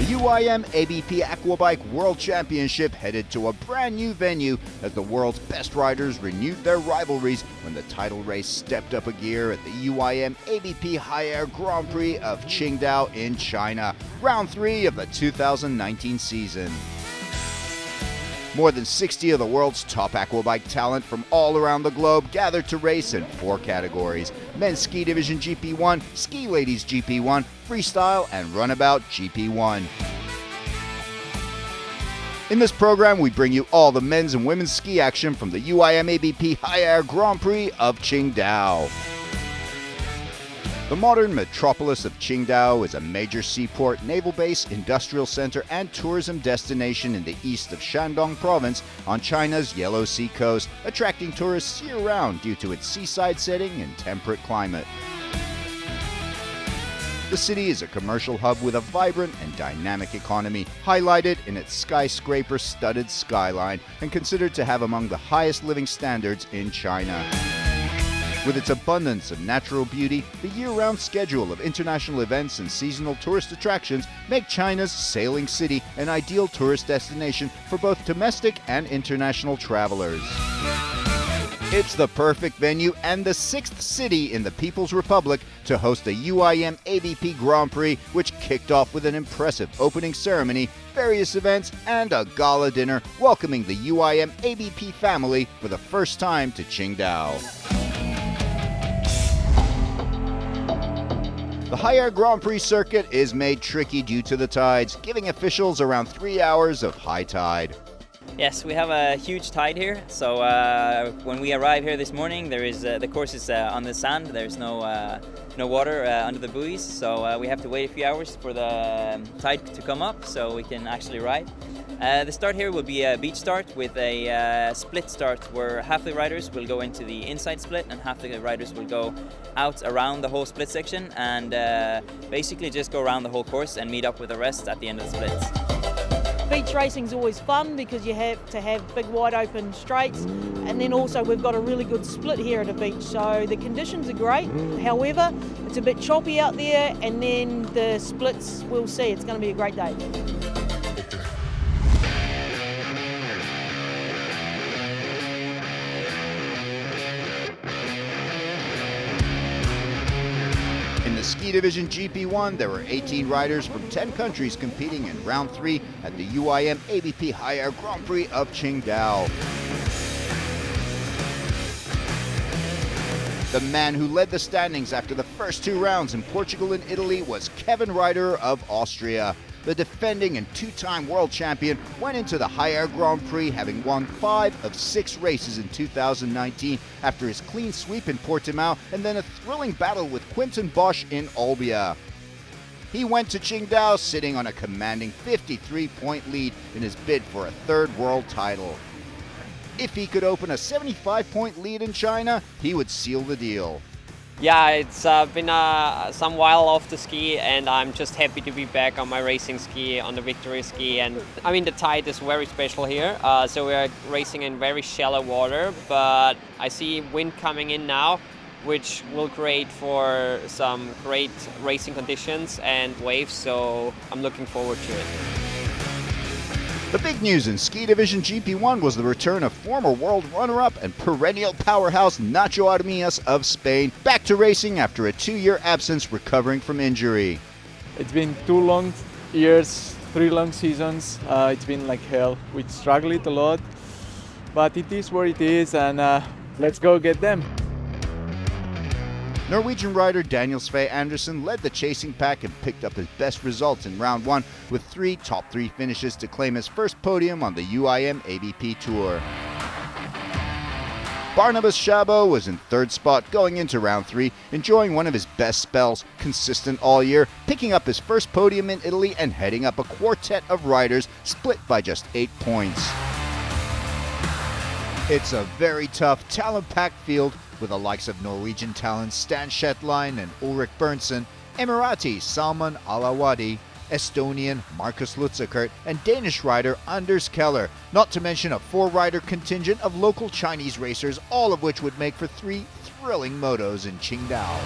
UIM-ABP Aquabike World Championship headed to a brand new venue as the world's best riders renewed their rivalries when the title race stepped up a gear at the UIM-ABP High Air Grand Prix of Qingdao in China, round 3 of the 2019 season. More than 60 of the world's top aquabike talent from all around the globe gathered to race in 4 categories: Men's Ski Division GP1, Ski Ladies GP1, Freestyle, and Runabout GP1. In this program, we bring you all the men's and women's ski action from the UIM-ABP High Air Grand Prix of Qingdao. The modern metropolis of Qingdao is a major seaport, naval base, industrial center, and tourism destination in the east of Shandong province on China's Yellow Sea coast, attracting tourists year-round due to its seaside setting and temperate climate. The city is a commercial hub with a vibrant and dynamic economy, highlighted in its skyscraper-studded skyline and considered to have among the highest living standards in China. With its abundance of natural beauty, the year-round schedule of international events and seasonal tourist attractions make China's sailing city an ideal tourist destination for both domestic and international travelers. It's the perfect venue and the 6th city in the People's Republic to host a UIM-ABP Grand Prix, which kicked off with an impressive opening ceremony, various events, and a gala dinner welcoming the UIM-ABP family for the first time to Qingdao. The High Air Grand Prix circuit is made tricky due to the tides, giving officials around 3 hours of high tide. Yes, we have a huge tide here, so when we arrive here this morning, there is the course is on the sand. There's no water under the buoys, so we have to wait a few hours for the tide to come up so we can actually ride. The start here will be a beach start with a split start where half the riders will go into the inside split and half the riders will go out around the whole split section and basically just go around the whole course and meet up with the rest at the end of the splits. Beach racing is always fun because you have to have big wide open straights, and then also we've got a really good split here at the beach, so the conditions are great. However, it's a bit choppy out there, and then the splits, we'll see, it's going to be a great day. In the Ski Division GP1, there were 18 riders from 10 countries competing in round 3 at the UIM-ABP High Air Grand Prix of Qingdao. The man who led the standings after the first 2 rounds in Portugal and Italy was Kevin Ryder of Austria. The defending and 2-time world champion went into the High Air Grand Prix having won 5 of 6 races in 2019 after his clean sweep in Portimao and then a thrilling battle with Quinton Bosch in Olbia. He went to Qingdao sitting on a commanding 53-point lead in his bid for a 3rd world title. If he could open a 75-point lead in China, he would seal the deal. Yeah, it's been some while off the ski, and I'm just happy to be back on my racing ski, on the victory ski. And I mean, the tide is very special here, so we are racing in very shallow water, but I see wind coming in now, which will create for some great racing conditions and waves, so I'm looking forward to it. The big news in Ski Division GP1 was the return of former world runner-up and perennial powerhouse Nacho Armias of Spain, back to racing after a 2-year absence recovering from injury. It's been 2 long years, 3 long seasons. It's been like hell. We struggled a lot, but it is what it is, and let's go get them. Norwegian rider Daniel Sve Andersen led the chasing pack and picked up his best results in round 1 with 3 top 3 finishes to claim his first podium on the UIM-ABP Tour. Barnabas Chabot was in 3rd spot going into round 3, enjoying one of his best spells, consistent all year, picking up his first podium in Italy and heading up a quartet of riders split by just 8 points. It's a very tough, talent-packed field with the likes of Norwegian talents Stan Shetline and Ulrik Berntsson, Emirati Salman Alawadi, Estonian Markus Lutzakert, and Danish rider Anders Keller, not to mention a 4-rider contingent of local Chinese racers, all of which would make for 3 thrilling motos in Qingdao.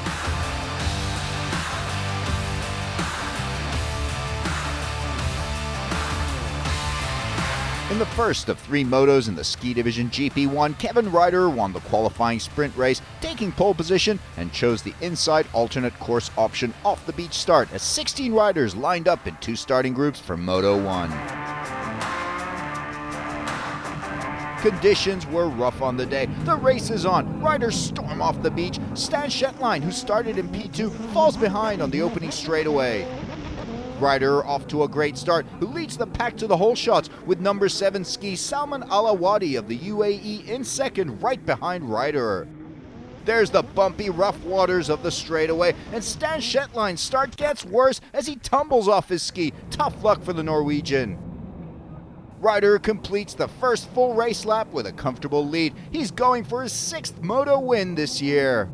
In the first of 3 motos in the ski division GP1, Kevin Ryder won the qualifying sprint race, taking pole position and chose the inside alternate course option off the beach start as 16 riders lined up in 2 starting groups for Moto 1. Conditions were rough on the day. The race is on. Riders storm off the beach. Stan Shetline, who started in P2, falls behind on the opening straightaway. Ryder off to a great start, who leads the pack to the hole shots with number 7 ski Salman Alawadi of the UAE in second, right behind Ryder. There's the bumpy, rough waters of the straightaway, and Stan Shetline's start gets worse as he tumbles off his ski. Tough luck for the Norwegian. Ryder completes the first full race lap with a comfortable lead. He's going for his 6th moto win this year.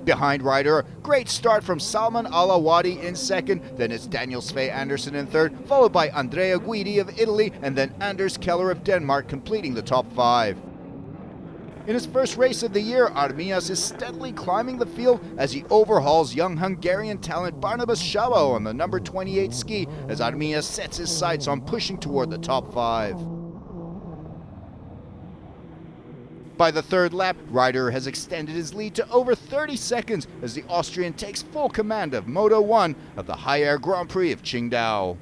Behind Ryder, great start from Salman Alawadi in second, then it's Daniel Sve Andersen in third, followed by Andrea Guidi of Italy, and then Anders Keller of Denmark completing the top 5. In his first race of the year, Armias is steadily climbing the field as he overhauls young Hungarian talent Barnabas Szabo on the number 28 ski as Armias sets his sights on pushing toward the top 5. By the third lap, Ryder has extended his lead to over 30 seconds as the Austrian takes full command of Moto 1 of the High Air Grand Prix of Qingdao.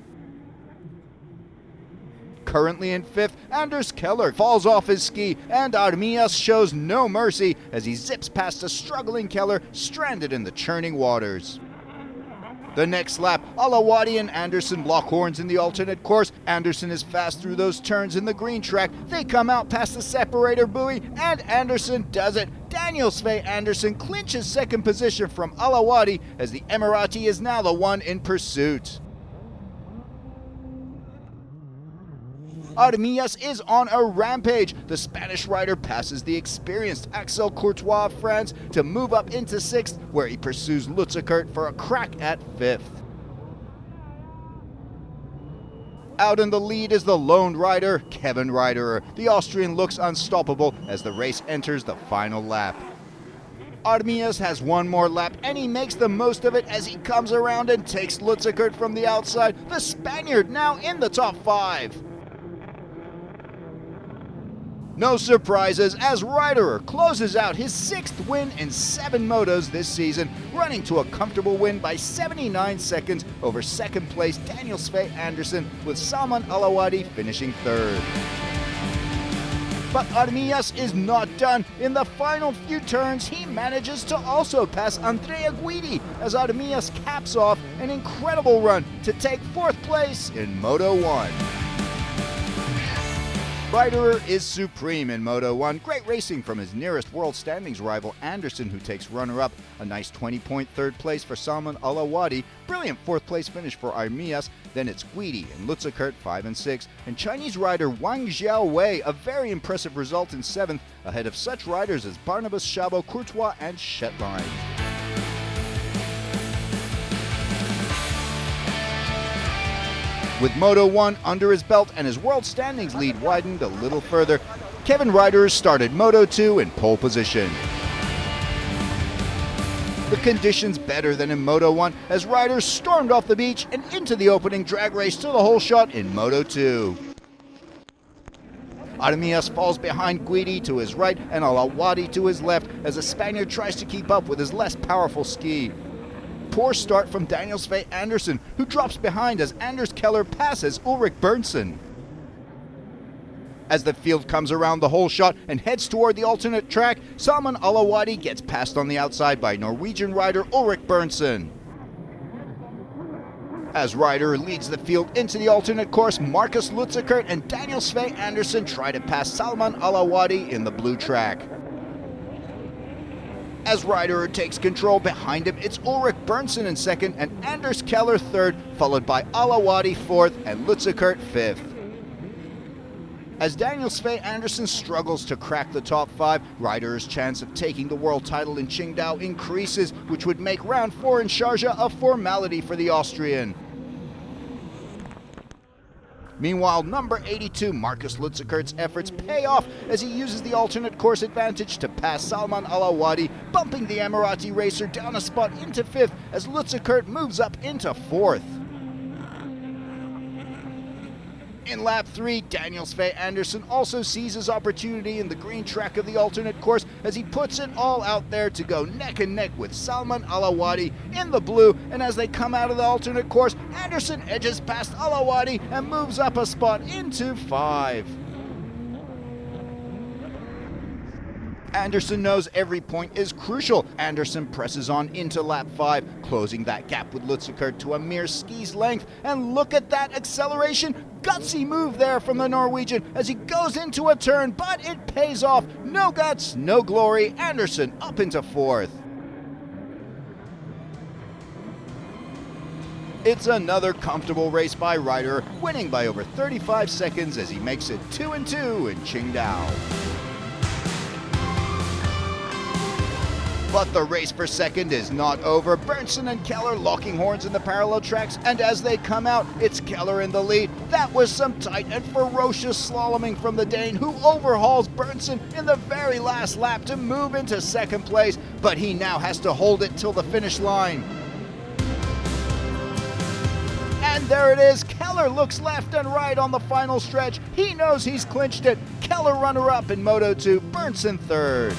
Currently in 5th, Anders Keller falls off his ski and Armias shows no mercy as he zips past a struggling Keller stranded in the churning waters. The next lap, Alawadi and Andersen lock horns in the alternate course. Andersen is fast through those turns in the green track. They come out past the separator buoy, and Andersen does it. Daniel Sve Andersen clinches second position from Alawadi as the Emirati is now the one in pursuit. Armias is on a rampage. The Spanish rider passes the experienced Axel Courtois of France to move up into 6th, where he pursues Lutzekert for a crack at 5th. Out in the lead is the lone rider, Kevin Ryder. The Austrian looks unstoppable as the race enters the final lap. Armias has one more lap and he makes the most of it as he comes around and takes Lutzekert from the outside. The Spaniard now in the top 5. No surprises as Ryder closes out his 6th win in 7 motos this season, running to a comfortable win by 79 seconds over second place Daniel Sve Andersen, with Salman Alawadi finishing 3rd. But Armias is not done. In the final few turns, he manages to also pass Andrea Guidi as Armias caps off an incredible run to take 4th place in Moto 1. Ryder is supreme in Moto 1. Great racing from his nearest world standings rival Andersen, who takes runner-up. A nice 20-point 3rd place for Salman Alawadi. Brilliant 4th place finish for Armias. Then it's Guidi and Lutzekert 5 and 6. And Chinese rider Wang Xiaowei, a very impressive result in 7th, ahead of such riders as Barnabas Szabo, Courtois and Shetline. With Moto 1 under his belt and his world standings lead widened a little further, Kevin Ryder started Moto 2 in pole position. The conditions better than in Moto 1 as Ryder stormed off the beach and into the opening drag race to the hole shot in Moto 2. Armias falls behind Guidi to his right and Alawadi to his left as the Spaniard tries to keep up with his less powerful ski. Poor start from Daniel Sve Andersen, who drops behind as Anders Keller passes Ulrik Berntsson. As the field comes around the hole shot and heads toward the alternate track, Salman Alawadi gets passed on the outside by Norwegian rider Ulrik Berntsson. As Ryder leads the field into the alternate course, Markus Lutzekert and Daniel Sve Andersen try to pass Salman Alawadi in the blue track. As Ryder takes control behind him, it's Ulrik Berntsson in 2nd and Anders Keller 3rd, followed by Alawadi 4th and Lutzekert 5th. As Daniel Sve Andersen struggles to crack the top 5, Ryder's chance of taking the world title in Qingdao increases, which would make round 4 in Sharjah a formality for the Austrian. Meanwhile, number 82 Markus Lutzekert's efforts pay off as he uses the alternate course advantage to pass Salman Alawadi, bumping the Emirati racer down a spot into 5th as Lutzekert moves up into 4th. In lap 3, Daniel Sve Andersen also seizes opportunity in the green track of the alternate course as he puts it all out there to go neck and neck with Salman Alawadi in the blue, and as they come out of the alternate course, Andersen edges past Alawadi and moves up a spot into 5. Andersen knows every point is crucial. Andersen presses on into lap 5, closing that gap with Lutzekert to a mere ski's length. And look at that acceleration. Gutsy move there from the Norwegian as he goes into a turn, but it pays off. No guts, no glory. Andersen up into 4th. It's another comfortable race by Ryder, winning by over 35 seconds as he makes it 2-2 in Qingdao. But the race for second is not over. Berntsen and Keller locking horns in the parallel tracks, and as they come out, it's Keller in the lead. That was some tight and ferocious slaloming from the Dane, who overhauls Berntsen in the very last lap to move into second place, but he now has to hold it till the finish line. And there it is. Keller looks left and right on the final stretch. He knows he's clinched it. Keller runner-up in Moto 2, Berntsen 3rd.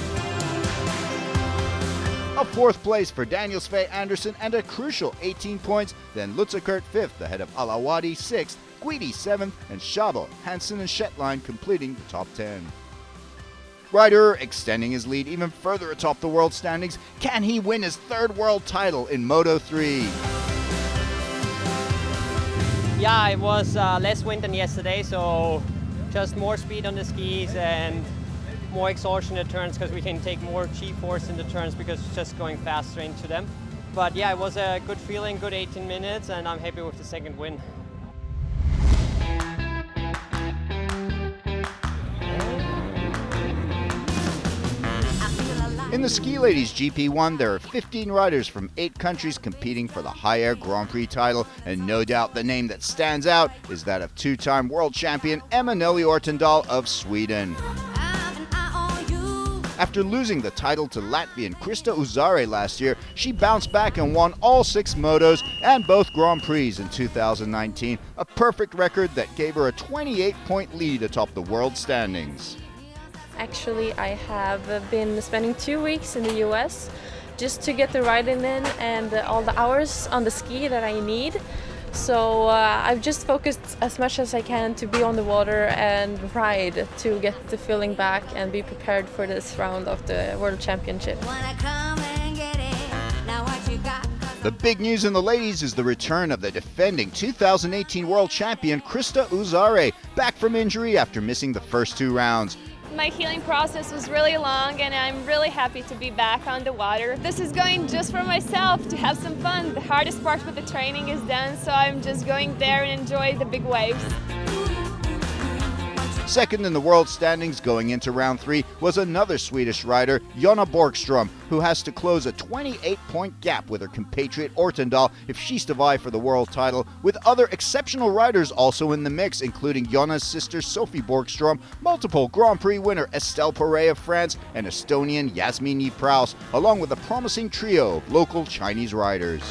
A 4th place for Daniel Sve Andersen and a crucial 18 points, then Lutzekert 5th ahead of Alawadi 6th, Guidi 7th, and Schabel, Hansen and Shetline completing the top 10. Ryder extending his lead even further atop the world standings. Can he win his 3rd world title in Moto 3? Yeah, it was less wind than yesterday, so just more speed on the skis and more exhaustion in the turns because we can take more G-force in the turns because it's just going faster into them. But yeah, it was a good feeling, good 18 minutes, and I'm happy with the 2nd win. In the Ski Ladies GP1, there are 15 riders from 8 countries competing for the High Air Grand Prix title, and no doubt the name that stands out is that of 2-time world champion Eminelli Ortendal of Sweden. After losing the title to Latvian Krista Uzare last year, she bounced back and won all 6 motos and both Grand Prix in 2019, a perfect record that gave her a 28-point lead atop the world standings. Actually, I have been spending 2 weeks in the US just to get the riding in and all the hours on the ski that I need. So I've just focused as much as I can to be on the water and ride to get the feeling back and be prepared for this round of the World Championship. The big news in the ladies is the return of the defending 2018 world champion Krista Uzare, back from injury after missing the first 2 rounds. My healing process was really long and I'm really happy to be back on the water. This is going just for myself, to have some fun. The hardest part with the training is done, so I'm just going there and enjoy the big waves. Second in the world standings going into round 3 was another Swedish rider, Jonna Borgström, who has to close a 28-point gap with her compatriot Ortendal if she's to vie for the world title, with other exceptional riders also in the mix, including Jonna's sister Sophie Borgström, multiple Grand Prix winner Estelle Perret of France, and Estonian Yasmini Praus, along with a promising trio of local Chinese riders.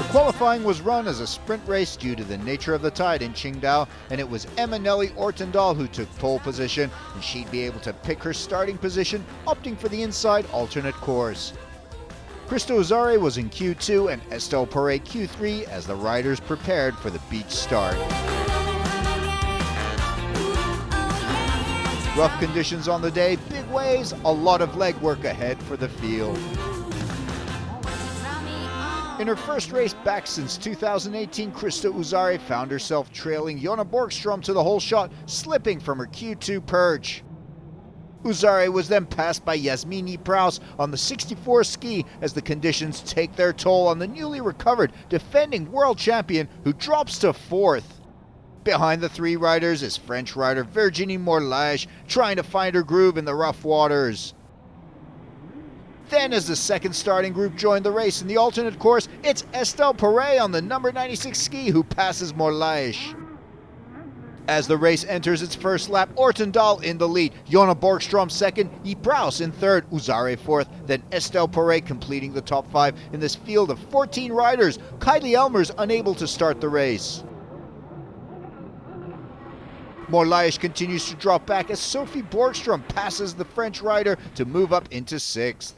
Qualifying was run as a sprint race due to the nature of the tide in Qingdao, and it was Eminelli Ortendal who took pole position, and she'd be able to pick her starting position, opting for the inside alternate course. Krista Uzare was in Q2 and Estelle Perret Q3 as the riders prepared for the beach start. Rough conditions on the day, big waves, a lot of legwork ahead for the field. In her first race back since 2018, Krista Uzare found herself trailing Jonna Borgström to the whole shot, slipping from her Q2 purge. Uzare was then passed by Yasmini Praus on the 64 ski as the conditions take their toll on the newly recovered defending world champion, who drops to 4th. Behind the 3 riders is French rider Virginie Morlaix, trying to find her groove in the rough waters. Then, as the second starting group joined the race in the alternate course, it's Estelle Perret on the number 96 ski who passes Morlaix. As the race enters its first lap, Ortendal in the lead, Jonna Borgstrom second, Ypraus in third, Uzare fourth, then Estelle Poré completing the top 5 in this field of 14 riders. Kylie Elmer's unable to start the race. Morlaish continues to drop back as Sophie Borgstrom passes the French rider to move up into 6th.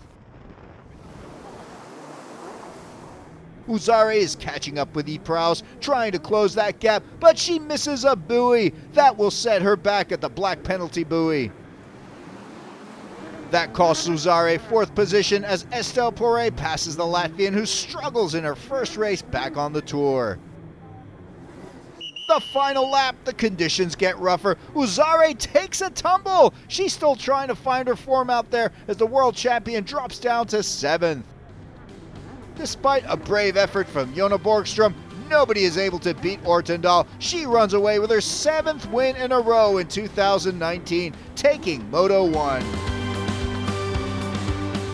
Uzare is catching up with Ypraus, trying to close that gap, but she misses a buoy. That will set her back at the black penalty buoy. That costs Uzare 4th position as Estelle Poré passes the Latvian, who struggles in her first race back on the tour. The final lap, the conditions get rougher. Uzare takes a tumble. She's still trying to find her form out there as the world champion drops down to 7th. Despite a brave effort from Jonna Borgstrom, nobody is able to beat Ortendal. She runs away with her 7th win in a row in 2019, taking Moto 1.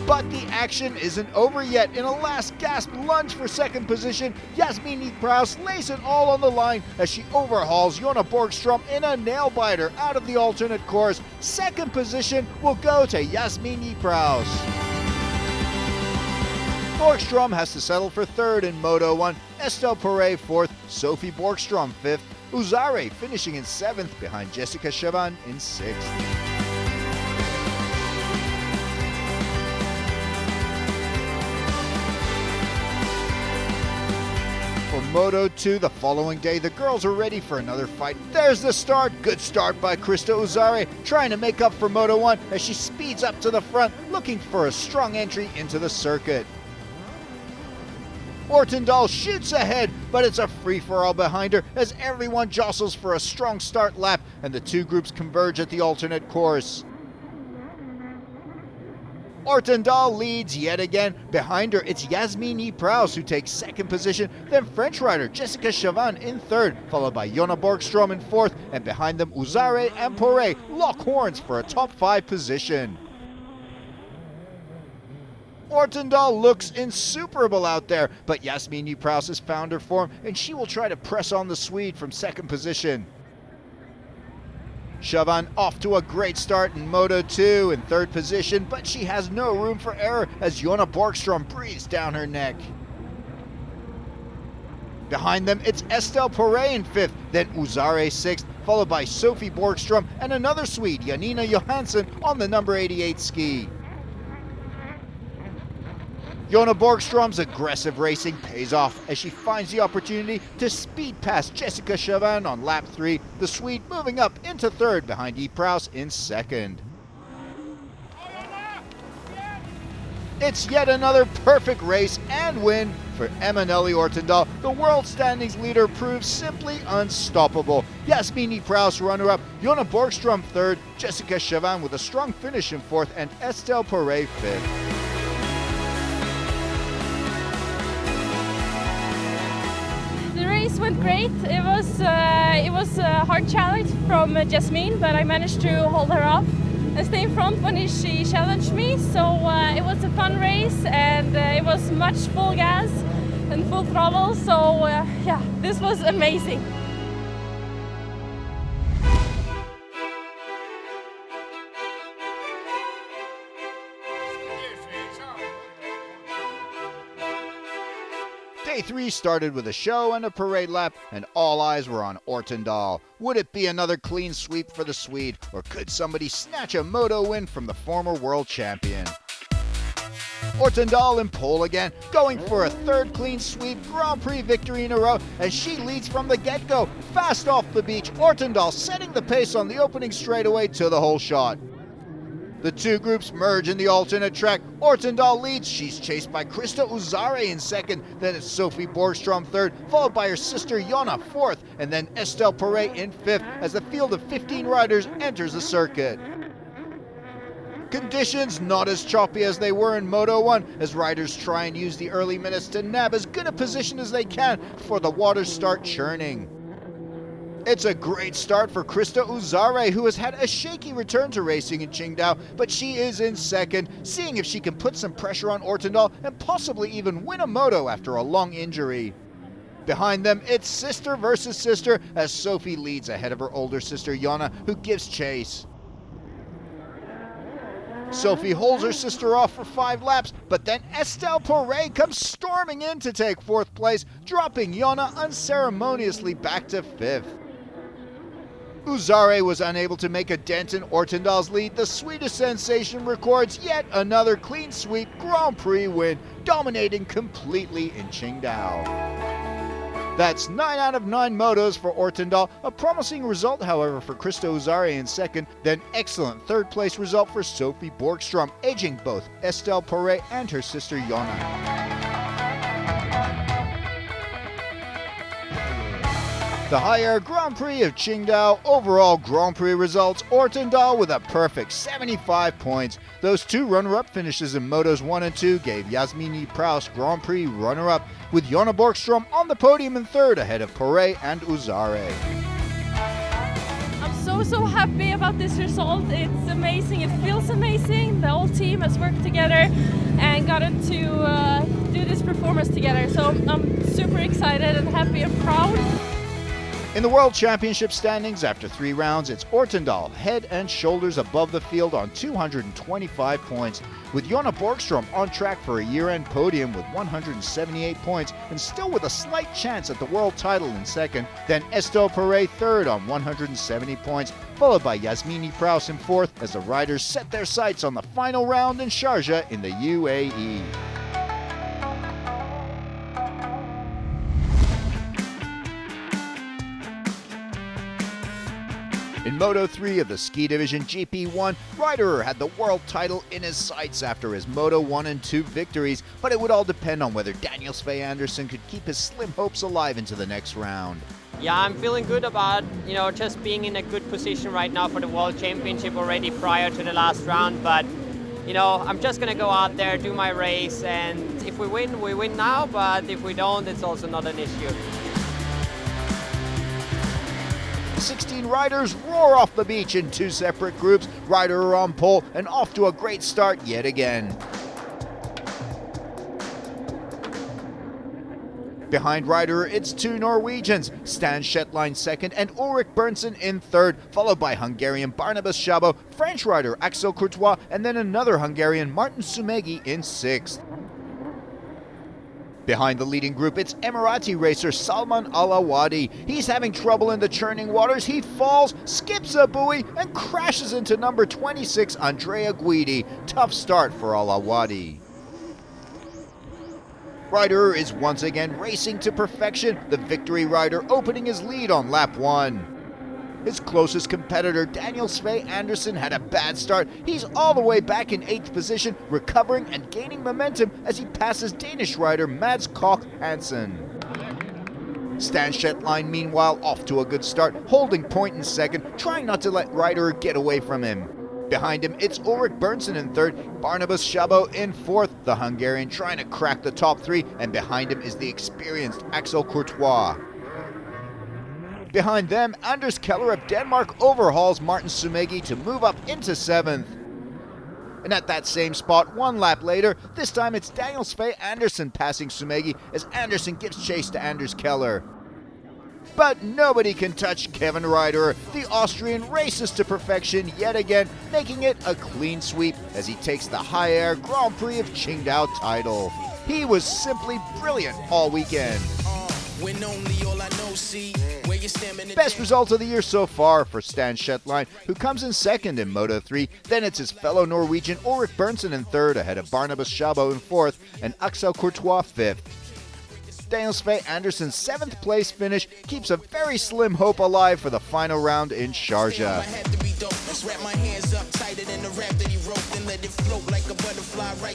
But the action isn't over yet. In a last gasp lunge for 2nd position, Yasmin Ypraus lays it all on the line as she overhauls Jonna Borgstrom in a nail-biter out of the alternate course. 2nd position will go to Yasmin Ypraus. Borgstrom has to settle for 3rd in Moto 1, Estelle Poré 4th, Sophie Borgstrom 5th, Uzare finishing in 7th behind Jessica Chavan in 6th. For Moto 2 the following day, the girls are ready for another fight. There's the start. Good start by Krista Uzare, trying to make up for Moto 1 as she speeds up to the front, looking for a strong entry into the circuit. Ortendal shoots ahead, but it's a free-for-all behind her as everyone jostles for a strong start lap and the two groups converge at the alternate course. Ortendal leads yet again. Behind her, it's Yasmin Ypraus who takes 2nd position, then French rider Jessica Chavan in 3rd, followed by Jonna Borgstrom in 4th, and behind them Uzare and Poré lock horns for a top 5 position. Ortendal looks insuperable out there, but Yasmin Ypraus has found her form and she will try to press on the Swede from 2nd position. Chavan off to a great start in Moto 2 in 3rd position, but she has no room for error as Jonna Borgstrom breathes down her neck. Behind them, it's Estelle Poré in 5th, then Uzare 6th, followed by Sophie Borgstrom and another Swede, Janina Johansson, on the number 88 ski. Jonna Borgstrom's aggressive racing pays off as she finds the opportunity to speed past Jessica Chavan on lap 3, the Swede moving up into 3rd behind Ypraus in 2nd. It's yet another perfect race and win for Emanelli Ortendal. The world standings leader proves simply unstoppable. Yasmin Ypraus runner-up, Jonna Borgstrom 3rd, Jessica Chavan with a strong finish in 4th, and Estelle Poré 5th. The race went great. It was a hard challenge from Jasmine, but I managed to hold her off and stay in front when she challenged me. So it was a fun race, and it was much full gas and full throttle. So yeah, this was amazing. Day 3 started with a show and a parade lap, and all eyes were on Ortendal. Would it be another clean sweep for the Swede, or could somebody snatch a moto win from the former world champion? Ortendal in pole again, going for a 3rd clean sweep Grand Prix victory in a row as she leads from the get-go. Fast off the beach, Ortendal setting the pace on the opening straightaway to the whole shot. The two groups merge in the alternate track. Ortendal leads. She's chased by Krista Uzare in 2nd. Then it's Sophie Borgstrom 3rd, followed by her sister Jonna 4th, and then Estelle Poré in 5th as the field of 15 riders enters the circuit. Conditions not as choppy as they were in Moto 1 as riders try and use the early minutes to nab as good a position as they can before the waters start churning. It's a great start for Krista Uzare, who has had a shaky return to racing in Qingdao, but she is in 2nd, seeing if she can put some pressure on Ortendal and possibly even win a moto after a long injury. Behind them, it's sister versus sister as Sophie leads ahead of her older sister Jonna, who gives chase. Sophie holds her sister off for 5 laps, but then Estelle Porret comes storming in to take 4th place, dropping Jonna unceremoniously back to 5th. Uzare was unable to make a dent in Ortendal's lead. The Swedish sensation records yet another clean sweep Grand Prix win, dominating completely in Qingdao. That's 9 out of 9 motos for Ortendal, a promising result, however, for Krista Uzare in 2nd, then excellent 3rd place result for Sophie Borgstrom, edging both Estelle Porret and her sister Jonna. The Higher Grand Prix of Qingdao, overall Grand Prix results, Ortendal with a perfect 75 points. Those 2 runner-up finishes in Motos 1 and 2 gave Yasmini Praus Grand Prix runner-up, with Jonna Borgstrom on the podium in 3rd ahead of Porret and Uzare. I'm so happy about this result. It's amazing. It feels amazing. The whole team has worked together and gotten to do this performance together. So I'm super excited and happy and proud. In the World Championship standings, after 3 rounds, it's Ortendal head and shoulders above the field on 225 points, with Jonna Borgstrom on track for a year-end podium with 178 points and still with a slight chance at the world title in 2nd, then Estelle Porret 3rd on 170 points, followed by Yasmini Praus in 4th as the riders set their sights on the final round in Sharjah in the UAE. In Moto 3 of the ski division GP1, Ryderer had the world title in his sights after his Moto 1 and 2 victories, but it would all depend on whether Daniel Sve Andersen could keep his slim hopes alive into the next round. Yeah, I'm feeling good about, just being in a good position right now for the World Championship already prior to the last round, but I'm just going to go out there, do my race, and if we win now, but if we don't, it's also not an issue. The 16 riders roar off the beach in 2 separate groups, Ryderer on pole and off to a great start yet again. Behind Ryderer, it's 2 Norwegians, Stan Shetline 2nd and Ulrik Berntsen in 3rd, followed by Hungarian Barnabas Szabo, French rider Axel Courtois, and then another Hungarian Martin Sumegi in 6th. Behind the leading group, it's Emirati racer Salman Al-Awadi. He's having trouble in the churning waters. He falls, skips a buoy, and crashes into number 26, Andrea Guidi. Tough start for Al-Awadi. Ryderer is once again racing to perfection, the victory rider opening his lead on lap 1. His closest competitor, Daniel Sve Andersen, had a bad start. He's all the way back in 8th position, recovering and gaining momentum as he passes Danish rider Mads Koch Hansen. Stan Shetline, meanwhile, off to a good start, holding point in 2nd, trying not to let Ryderer get away from him. Behind him, it's Ulrik Berntsen in 3rd, Barnabas Szabo in 4th, the Hungarian trying to crack the top 3, and behind him is the experienced Axel Courtois. Behind them, Anders Keller of Denmark overhauls Martin Sumegi to move up into 7th. And at that same spot, 1 lap later, this time it's Daniel Sve Andersen passing Sumegi as Andersen gives chase to Anders Keller. But nobody can touch Kevin Ryderer. The Austrian races to perfection yet again, making it a clean sweep as he takes the High Air Grand Prix of Qingdao title. He was simply brilliant all weekend. Best result of the year so far for Stan Shetline, who comes in 2nd in Moto 3. Then it's his fellow Norwegian Ulrik Berntsen in 3rd, ahead of Barnabas Szabo in 4th, and Axel Courtois 5th. Daniel Sve Andersen's 7th place finish keeps a very slim hope alive for the final round in Sharjah.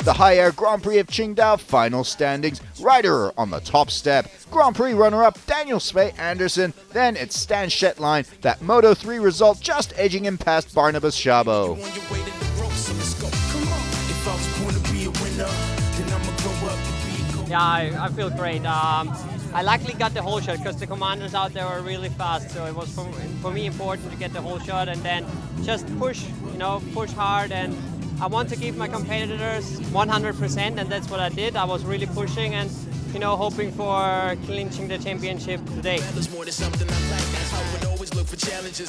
The High Air Grand Prix of Qingdao final standings, Ryderer on the top step, Grand Prix runner-up Daniel Sve Andersen, then it's Stan Shetline, that Moto 3 result just edging him past Barnabas Szabo. Yeah, I feel great. I luckily got the whole shot because the commanders out there were really fast, so it was for me important to get the whole shot and then just push hard, and I want to give my competitors 100%, and that's what I did. I was really pushing, and hoping for clinching the championship today.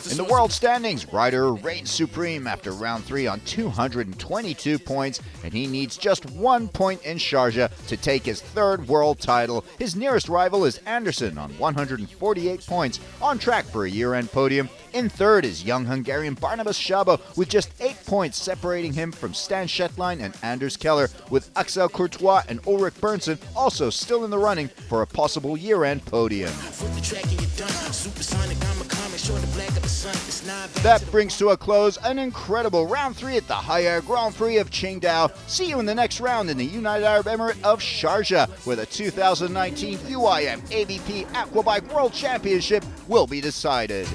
In the world standings, Ryder reigns supreme after round 3 on 222 points, and he needs just 1 point in Sharjah to take his 3rd world title. His nearest rival is Anderson on 148 points, on track for a year-end podium. In 3rd is young Hungarian Barnabas Szabo with just 8 points separating him from Stan Shetline and Anders Keller, with Axel Courtois and Ulrich Bernsen also still in the running for a possible year-end podium. That brings to a close an incredible round 3 at the High Air Grand Prix of Qingdao. See you in the next round in the United Arab Emirate of Sharjah, where the 2019 UIM-ABP Aquabike World Championship will be decided.